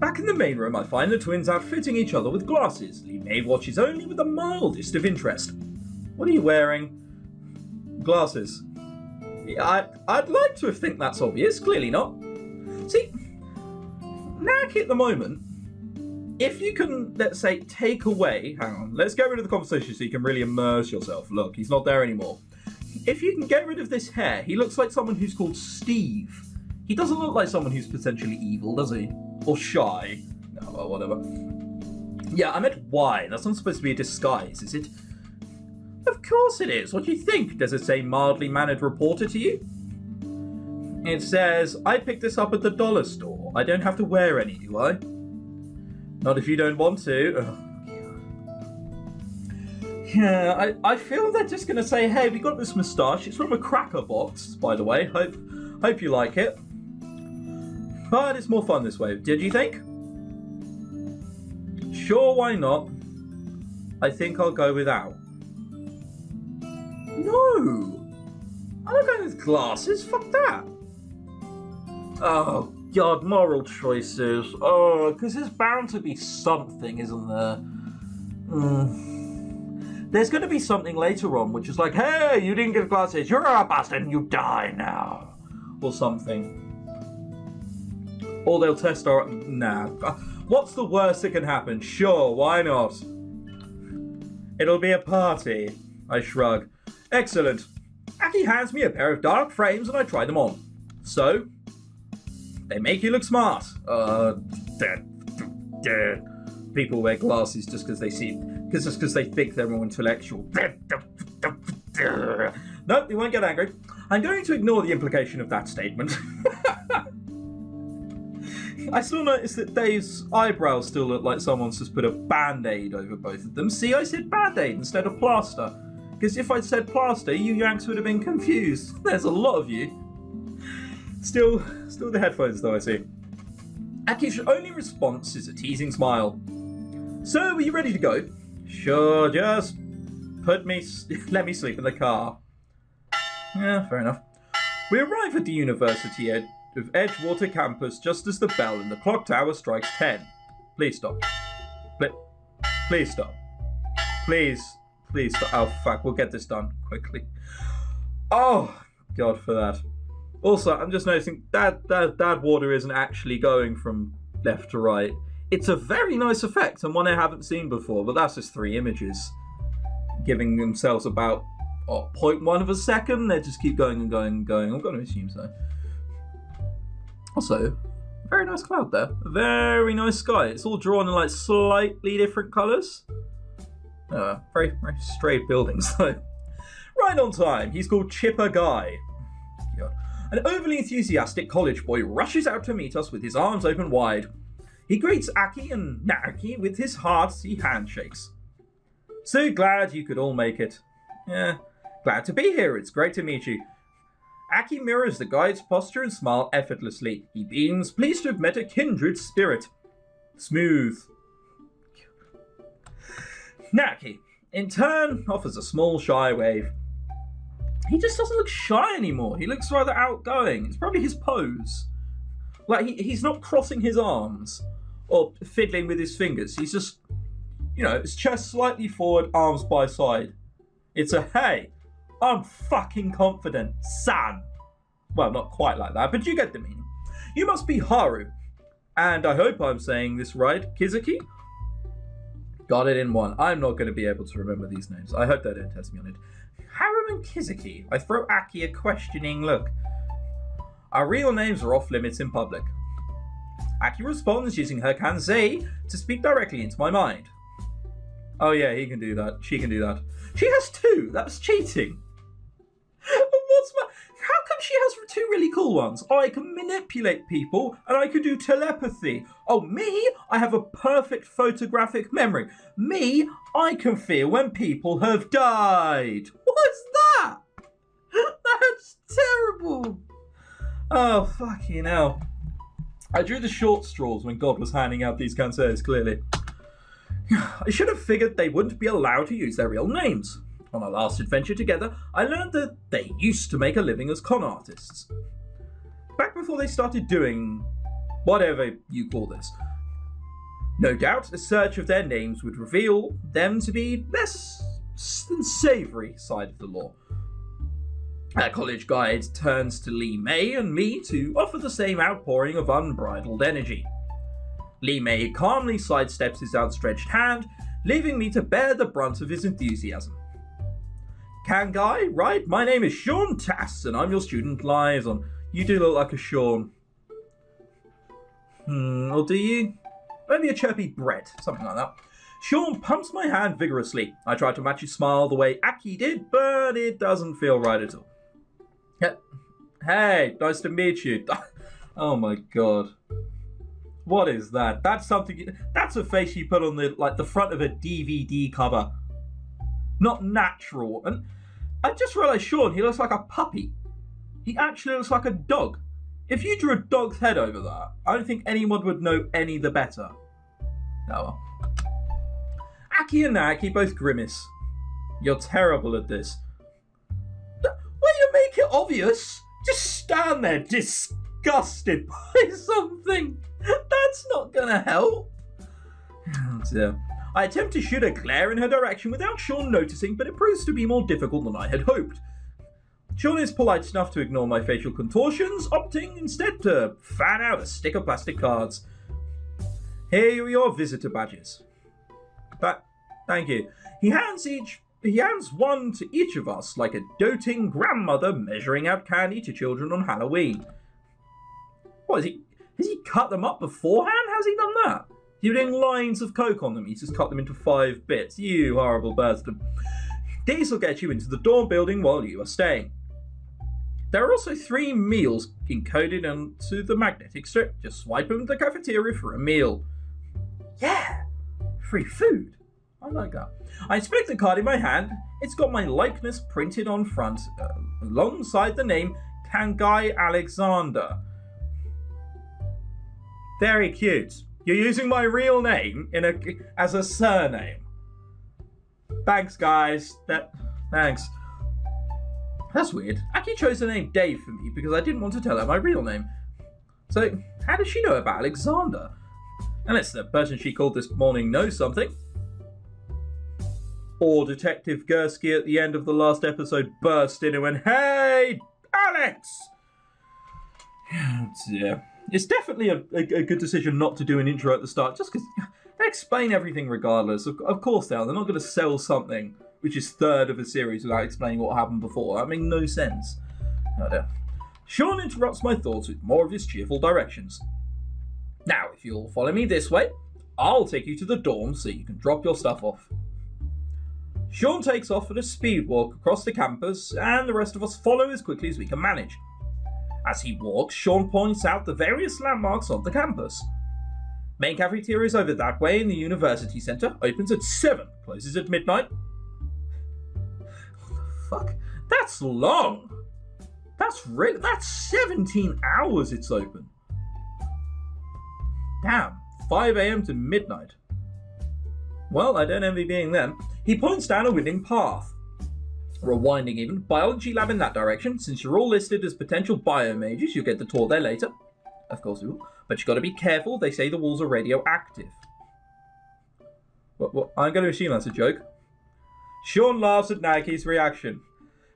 Back in the main room, I find the twins outfitting each other with glasses. Lee May watches only with the mildest of interest. What are you wearing? Glasses. Yeah, I'd like to think that's obvious. Clearly not. See, Naki at the moment, if you can, let's say, take away... Hang on, let's get rid of the conversation so you can really immerse yourself. Look, he's not there anymore. If you can get rid of this hair, he looks like someone who's called Steve. He doesn't look like someone who's potentially evil, does he? Or shy. No, well, whatever. Yeah, I meant why. That's not supposed to be a disguise, is it? Of course it is. What do you think? Does it say mildly mannered reporter to you? It says, I picked this up at the dollar store. I don't have to wear any, do I? Not if you don't want to. Oh. Yeah, I feel they're just going to say, hey, we got this moustache. It's from a cracker box, by the way. Hope you like it. But it's more fun this way. Did you think? Sure, why not? I think I'll go without. No! I'm not going with glasses. Fuck that. Oh, God, moral choices. Oh, because there's bound to be something, isn't there? There's going to be something later on, which is like, hey, you didn't get glasses. You're a bastard and you die now. Or something. Or they'll test our... Nah. What's the worst that can happen? Sure, why not? It'll be a party. I shrug. Excellent. Aki hands me a pair of dark frames and I try them on. So... They make you look smart. People wear glasses just because they think they're more intellectual. Nope, you won't get angry. I'm going to ignore the implication of that statement. I still notice that Dave's eyebrows still look like someone's just put a band-aid over both of them. See, I said band-aid instead of plaster. Because if I'd said plaster, you Yanks would have been confused. There's a lot of you. Still the headphones though, I see. Aki's only response is a teasing smile. So, are you ready to go? Sure, just let me sleep in the car. Yeah, fair enough. We arrive at the University of Edgewater campus just as the bell in the clock tower strikes 10. Please stop. Please stop. Please stop. Oh, fuck, we'll get this done quickly. Oh, God for that. Also, I'm just noticing that water isn't actually going from left to right. It's a very nice effect and one I haven't seen before, but that's just 3 images. Giving themselves about 0.1 of a second. They just keep going and going and going. I'm going to assume so. Also, very nice cloud there. A very nice sky. It's all drawn in like slightly different colours. Very, very straight buildings though. Right on time. He's called Chipper Guy. God. An overly enthusiastic college boy rushes out to meet us with his arms open wide. He greets Aki and Naki with his hearty handshakes. So glad you could all make it. Yeah, glad to be here. It's great to meet you. Aki mirrors the guide's posture and smile effortlessly. He beams, pleased to have met a kindred spirit. Smooth. Naki, in turn, offers a small shy wave. He just doesn't look shy anymore. He looks rather outgoing. It's probably his pose. Like, he's not crossing his arms or fiddling with his fingers. He's just, his chest slightly forward, arms by side. It's a, hey, I'm fucking confident, son. Well, not quite like that, but you get the meaning. You must be Haru. And I hope I'm saying this right, Kizuki? Got it in one. I'm not going to be able to remember these names. I hope they don't test me on it. Haru and Kizuki. I throw Aki a questioning look. Our real names are off limits in public. Aki responds using her kanzei to speak directly into my mind. Oh yeah, he can do that. She can do that. She has 2. That's cheating. How come she has 2 really cool ones? Oh, I can manipulate people and I can do telepathy. Oh, me, I have a perfect photographic memory. Me, I can feel when people have died. What's that? That's terrible. Oh, fucking hell. I drew the short straws when God was handing out these kanseis, clearly. I should have figured they wouldn't be allowed to use their real names. On our last adventure together, I learned that they used to make a living as con artists. Back before they started doing whatever you call this. No doubt a search of their names would reveal them to be less than savoury side of the law. Our college guide turns to Lee May and me to offer the same outpouring of unbridled energy. Lee May calmly sidesteps his outstretched hand, leaving me to bear the brunt of his enthusiasm. Kangai, right? My name is Sean Tass, and I'm your student liaison. You do look like a Sean. Or do you? Maybe a chirpy Brett, something like that. Sean pumps my hand vigorously. I try to match his smile the way Aki did, but it doesn't feel right at all. Hey, nice to meet you. Oh my god. What is that? That's something. That's a face you put on the front of a DVD cover. Not natural. And I just realised, Sean, he looks like a puppy. He actually looks like a dog. If you drew a dog's head over that, I don't think anyone would know any the better. Oh well. Aki and Aki both grimace. You're terrible at this. Will you make it obvious? Just stand there disgusted by something. That's not gonna help. Oh dear. I attempt to shoot a glare in her direction without Sean noticing, but it proves to be more difficult than I had hoped. Sean is polite enough to ignore my facial contortions, opting instead to fan out a stick of plastic cards. Here are your visitor badges. Thank you. He hands one to each of us, like a doting grandmother measuring out candy to children on Halloween. What, has he cut them up beforehand? How's he done that? You're doing lines of coke on them. He's just cut them into 5 bits. You horrible bastard. These will get you into the dorm building while you are staying. There are also 3 meals encoded onto the magnetic strip. Just swipe them to the cafeteria for a meal. Yeah! Free food. I like that. I inspect the card in my hand. It's got my likeness printed on front, alongside the name Kangai Alexander. Very cute. You're using my real name as a surname. Thanks, guys. Thanks. That's weird. Aki chose the name Dave for me because I didn't want to tell her my real name. So, how does she know about Alexander? Unless the person she called this morning knows something. Or Detective Gursky at the end of the last episode burst in and went, "Hey, Alex!" Oh dear. It's definitely a good decision not to do an intro at the start, just because they explain everything regardless. Of course they are. They're not going to sell something which is third of a series without explaining what happened before. That makes no sense. Oh dear. Sean interrupts my thoughts with more of his cheerful directions. Now, if you'll follow me this way, I'll take you to the dorm so you can drop your stuff off. Sean takes off at a speed walk across the campus, and the rest of us follow as quickly as we can manage. As he walks, Sean points out the various landmarks on the campus. Main cafeteria is over that way in the university centre, opens at 7, closes at midnight. What the fuck? That's long! That's 17 hours it's open. Damn, 5 AM to midnight. Well, I don't envy being them. He points down a winding path. Rewinding even, biology lab in that direction. Since you're all listed as potential biomages, you'll get the tour there later. Of course you will. But you got to be careful, they say the walls are radioactive. What? I'm going to assume that's a joke. Sean laughs at Nagi's reaction.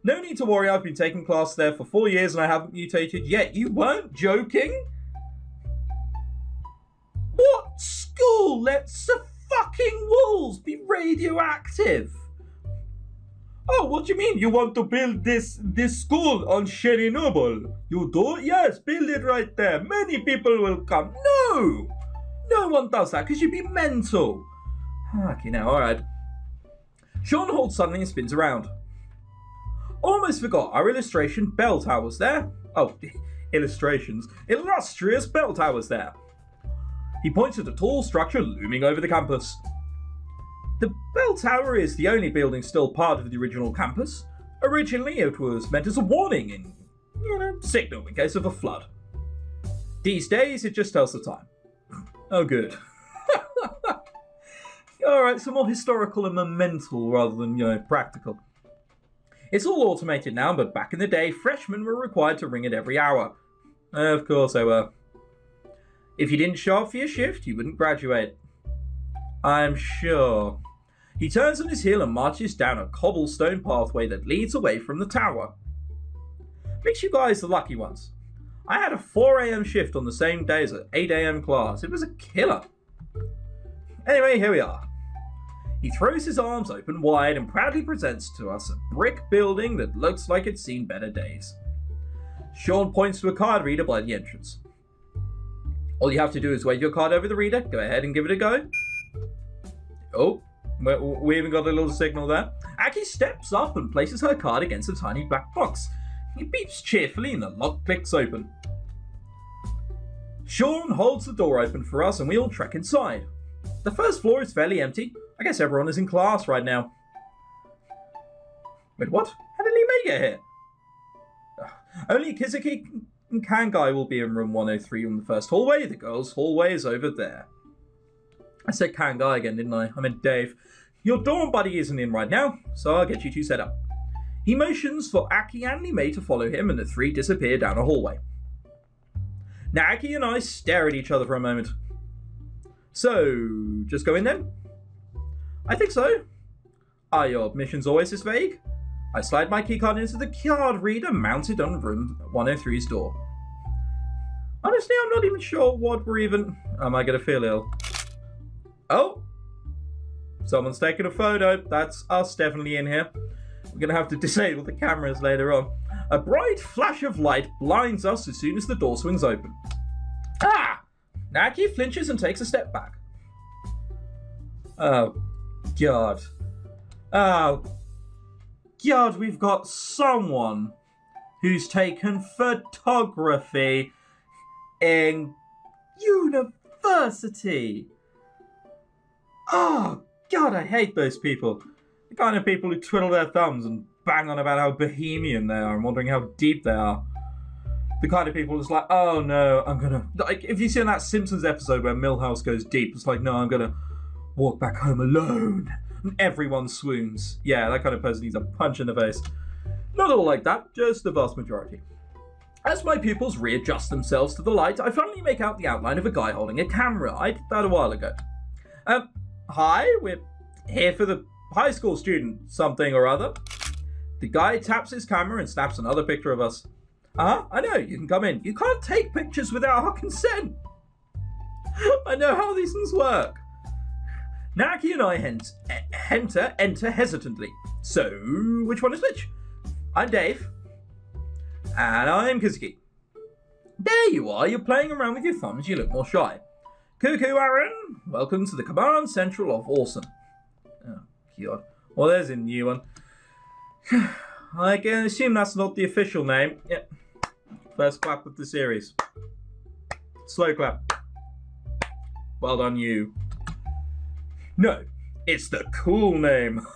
No need to worry, I've been taking class there for 4 years and I haven't mutated yet. You weren't joking? What school lets the fucking walls be radioactive? Oh, what do you mean? You want to build this school on Chernobyl? You do? Yes, build it right there. Many people will come. No! No one does that because you'd be mental. Okay, now, alright. Sean holds suddenly and spins around. Almost forgot our illustration bell tower's there. Oh, illustrations. Illustrious bell tower's there. He points at a tall structure looming over the campus. The bell tower is the only building still part of the original campus. Originally, it was meant as a warning and, signal in case of a flood. These days, it just tells the time. Oh, good. Alright, so more historical and momental rather than, practical. It's all automated now, but back in the day, freshmen were required to ring it every hour. Of course they were. If you didn't show up for your shift, you wouldn't graduate. I'm sure. He turns on his heel and marches down a cobblestone pathway that leads away from the tower. Makes you guys the lucky ones. I had a 4 a.m. shift on the same day as an 8 a.m. class. It was a killer. Anyway, here we are. He throws his arms open wide and proudly presents to us a brick building that looks like it's seen better days. Sean points to a card reader by the entrance. All you have to do is wave your card over the reader. Go ahead and give it a go. Oh, we even got a little signal there. Aki steps up and places her card against a tiny black box. He beeps cheerfully and the lock clicks open. Sean holds the door open for us and we all trek inside. The first floor is fairly empty. I guess everyone is in class right now. Wait, what? How did Lee May get here? Only Kizuki and Kangai will be in room 103 on the first hallway. The girls' hallway is over there. I said Kangai again, didn't I? I meant Dave. Your dorm buddy isn't in right now, so I'll get you two set up. He motions for Aki and Lee May to follow him, and the three disappear down a hallway. Now Aki and I stare at each other for a moment. So, just go in then? I think so. Are your missions always this vague? I slide my keycard into the card reader mounted on room 103's door. Honestly, I'm not even sure what we're even... Am I going to feel ill? Oh! Someone's taking a photo. That's us definitely in here. We're going to have to disable the cameras later on. A bright flash of light blinds us as soon as the door swings open. Ah! Naki flinches and takes a step back. Oh, God. Oh, God, we've got someone who's taken photography in university. Oh, God, I hate those people. The kind of people who twiddle their thumbs and bang on about how bohemian they are and wondering how deep they are. The kind of people who's like, oh no, I'm gonna... Like, if you see in that Simpsons episode where Milhouse goes deep, it's like, no, I'm gonna walk back home alone. And everyone swoons. Yeah, that kind of person needs a punch in the face. Not all like that, just the vast majority. As my pupils readjust themselves to the light, I finally make out the outline of a guy holding a camera. I did that a while ago. Hi, we're here for the high school student something or other. The guy taps his camera and snaps another picture of us. I know, you can come in. You can't take pictures without our consent. I know how these things work. Naki and I enter hesitantly. So, which one is which? I'm Dave. And I'm Kizuki. There you are, you're playing around with your thumbs, you look more shy. Cuckoo Aaron, welcome to the command central of Awesome. Oh, God. Well, there's a new one. I can assume that's not the official name. Yep. First clap of the series. Slow clap. Well done, you. No, it's the cool name.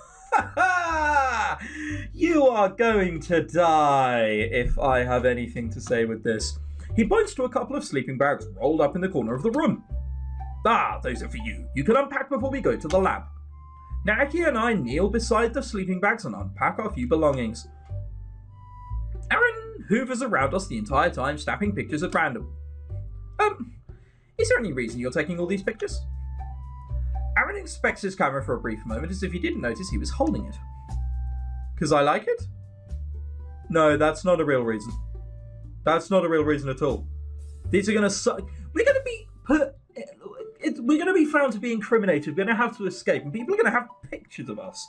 You are going to die if I have anything to say with this. He points to a couple of sleeping bags rolled up in the corner of the room. Ah, those are for you. You can unpack before we go to the lab. Naki and I kneel beside the sleeping bags and unpack our few belongings. Aaron hoovers around us the entire time, snapping pictures at random. Is there any reason you're taking all these pictures? Aaron inspects his camera for a brief moment as if he didn't notice he was holding it. Because I like it? No, that's not a real reason. That's not a real reason at all. These are going to suck. We're going to be we're going to be found to be incriminated. We're going to have to escape, and people are going to have pictures of us.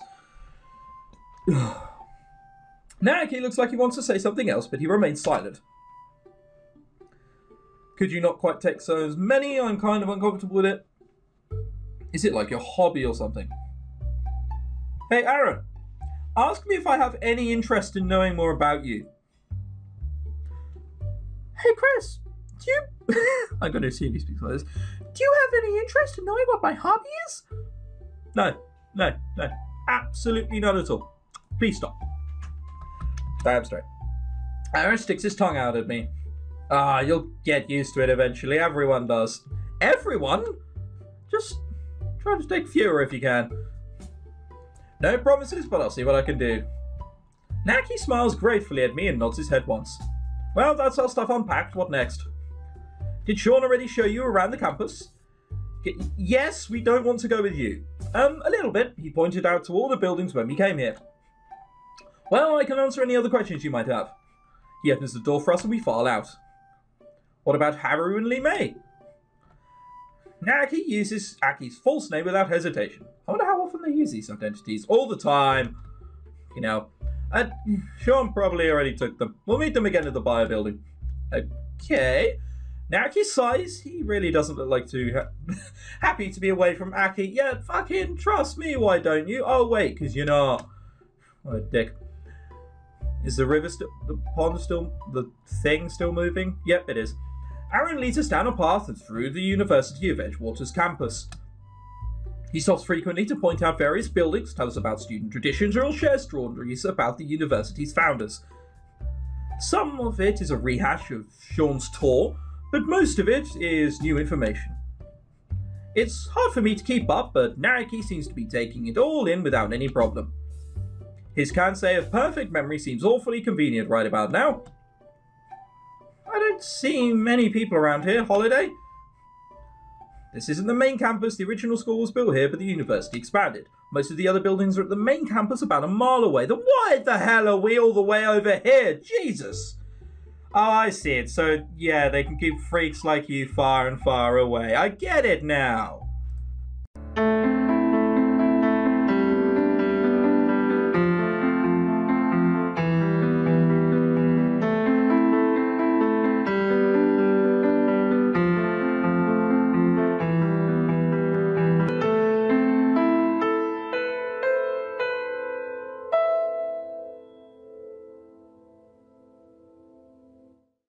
Naki looks like he wants to say something else, but he remains silent. Could you not quite take so as many? I'm kind of uncomfortable with it. Is it like your hobby or something? Hey, Aaron. Ask me if I have any interest in knowing more about you. Hey, Chris. Do you... I'm going to assume he speaks like this. Do you have any interest in knowing what my hobby is? No. Absolutely not at all. Please stop. Damn straight. Aaron sticks his tongue out at me. You'll get used to it eventually. Everyone does. Everyone? Just try to take fewer if you can. No promises, but I'll see what I can do. Naki smiles gratefully at me and nods his head once. Well, that's our stuff unpacked. What next? Did Sean already show you around the campus? Yes, we don't want to go with you. A little bit. He pointed out to all the buildings when we came here. Well, I can answer any other questions you might have. He opens the door for us and we file out. What about Haru and Lee Mei? Naoki uses Aki's false name without hesitation. I wonder how often they use these identities. All the time. You know. Sean probably already took them. We'll meet them again at the bio building. Okay. Naoki sighs. He really doesn't look like too happy to be away from Aki. Yeah, fucking trust me, why don't you? Oh, wait, because you're not. What a dick. Is the river still, the pond still, the thing still moving? Yep, it is. Aaron leads us down a path and through the University of Edgewater's campus. He stops frequently to point out various buildings, tell us about student traditions, or share stories about the university's founders. Some of it is a rehash of Sean's tour, but most of it is new information. It's hard for me to keep up, but Naoki seems to be taking it all in without any problem. His kansei of perfect memory seems awfully convenient right about now. I don't see many people around here. Holiday? This isn't the main campus. The original school was built here, but the university expanded. Most of the other buildings are at the main campus about a mile away. Then why the hell are we all the way over here? Jesus! Oh, I see it. So, yeah, they can keep freaks like you far and far away. I get it now.